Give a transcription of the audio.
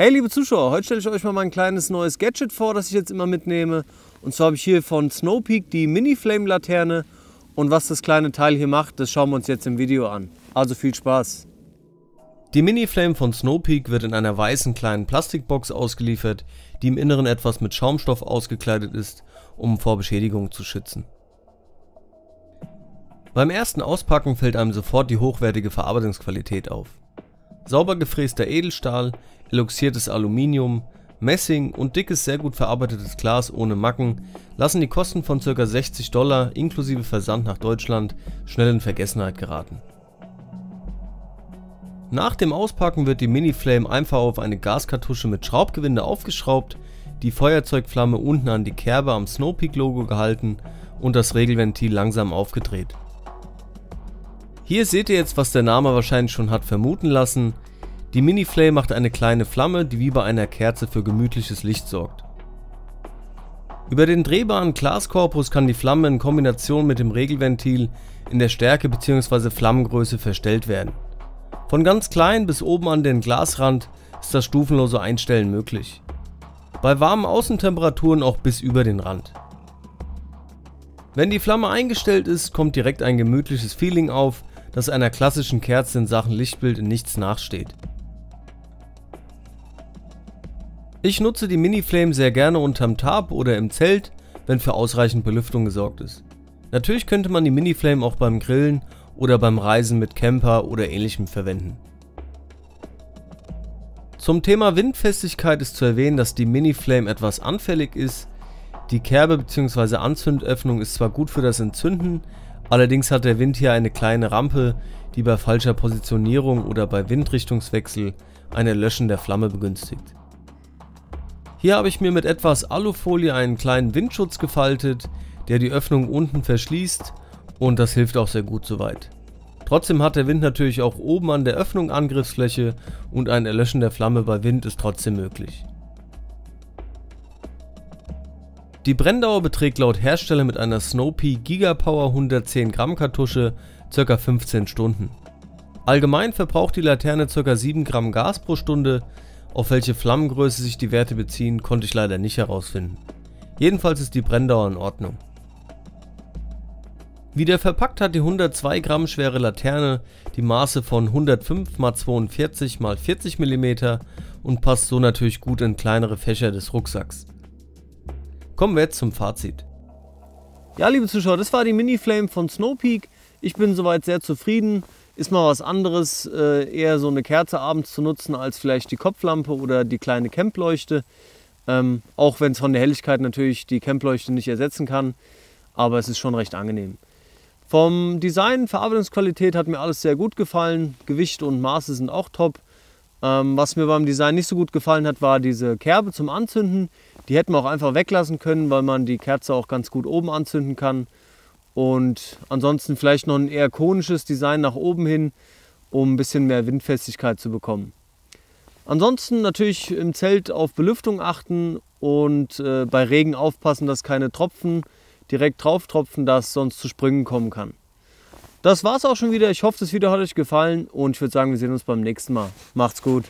Hey liebe Zuschauer, heute stelle ich euch mal mein kleines neues Gadget vor, das ich jetzt immer mitnehme. Und zwar habe ich hier von Snowpeak die Mini-Flame-Laterne. Und was das kleine Teil hier macht, das schauen wir uns jetzt im Video an. Also viel Spaß! Die Mini-Flame von Snowpeak wird in einer weißen kleinen Plastikbox ausgeliefert, die im Inneren etwas mit Schaumstoff ausgekleidet ist, um vor Beschädigung zu schützen. Beim ersten Auspacken fällt einem sofort die hochwertige Verarbeitungsqualität auf. Sauber gefräster Edelstahl, eloxiertes Aluminium, Messing und dickes, sehr gut verarbeitetes Glas ohne Macken lassen die Kosten von ca. $60 inklusive Versand nach Deutschland schnell in Vergessenheit geraten. Nach dem Auspacken wird die Mini-Flame einfach auf eine Gaskartusche mit Schraubgewinde aufgeschraubt, die Feuerzeugflamme unten an die Kerbe am Snowpeak-Logo gehalten und das Regelventil langsam aufgedreht. Hier seht ihr jetzt, was der Name wahrscheinlich schon hat vermuten lassen. Die Mini-Flame macht eine kleine Flamme, die wie bei einer Kerze für gemütliches Licht sorgt. Über den drehbaren Glaskorpus kann die Flamme in Kombination mit dem Regelventil in der Stärke bzw. Flammengröße verstellt werden. Von ganz klein bis oben an den Glasrand ist das stufenlose Einstellen möglich. Bei warmen Außentemperaturen auch bis über den Rand. Wenn die Flamme eingestellt ist, kommt direkt ein gemütliches Feeling auf, das einer klassischen Kerze in Sachen Lichtbild in nichts nachsteht. Ich nutze die Mini-Flame sehr gerne unterm Tarp oder im Zelt, wenn für ausreichend Belüftung gesorgt ist. Natürlich könnte man die Mini-Flame auch beim Grillen oder beim Reisen mit Camper oder ähnlichem verwenden. Zum Thema Windfestigkeit ist zu erwähnen, dass die Mini-Flame etwas anfällig ist. Die Kerbe bzw. Anzündöffnung ist zwar gut für das Entzünden, allerdings hat der Wind hier eine kleine Rampe, die bei falscher Positionierung oder bei Windrichtungswechsel ein Erlöschen der Flamme begünstigt. Hier habe ich mir mit etwas Alufolie einen kleinen Windschutz gefaltet, der die Öffnung unten verschließt, und das hilft auch sehr gut soweit. Trotzdem hat der Wind natürlich auch oben an der Öffnung Angriffsfläche und ein Erlöschen der Flamme bei Wind ist trotzdem möglich. Die Brenndauer beträgt laut Hersteller mit einer Snowpeak Gigapower 110 Gramm Kartusche ca. 15 Stunden. Allgemein verbraucht die Laterne ca. 7 Gramm Gas pro Stunde. Auf welche Flammengröße sich die Werte beziehen, konnte ich leider nicht herausfinden. Jedenfalls ist die Brenndauer in Ordnung. Wieder verpackt hat die 102 Gramm schwere Laterne die Maße von 105 x 42 x 40 mm und passt so natürlich gut in kleinere Fächer des Rucksacks. Kommen wir jetzt zum Fazit. Ja, liebe Zuschauer, das war die Mini-Flame von Snowpeak. Ich bin soweit sehr zufrieden. Ist mal was anderes, eher so eine Kerze abends zu nutzen, als vielleicht die Kopflampe oder die kleine Campleuchte. Auch wenn es von der Helligkeit natürlich die Campleuchte nicht ersetzen kann. Aber es ist schon recht angenehm. Vom Design, Verarbeitungsqualität hat mir alles sehr gut gefallen. Gewicht und Maße sind auch top. Was mir beim Design nicht so gut gefallen hat, war diese Kerbe zum Anzünden. Die hätten wir auch einfach weglassen können, weil man die Kerze auch ganz gut oben anzünden kann. Und ansonsten vielleicht noch ein eher konisches Design nach oben hin, um ein bisschen mehr Windfestigkeit zu bekommen. Ansonsten natürlich im Zelt auf Belüftung achten und bei Regen aufpassen, dass keine Tropfen direkt drauf tropfen, dass es sonst zu Sprüngen kommen kann. Das war's auch schon wieder. Ich hoffe, das Video hat euch gefallen und ich würde sagen, wir sehen uns beim nächsten Mal. Macht's gut!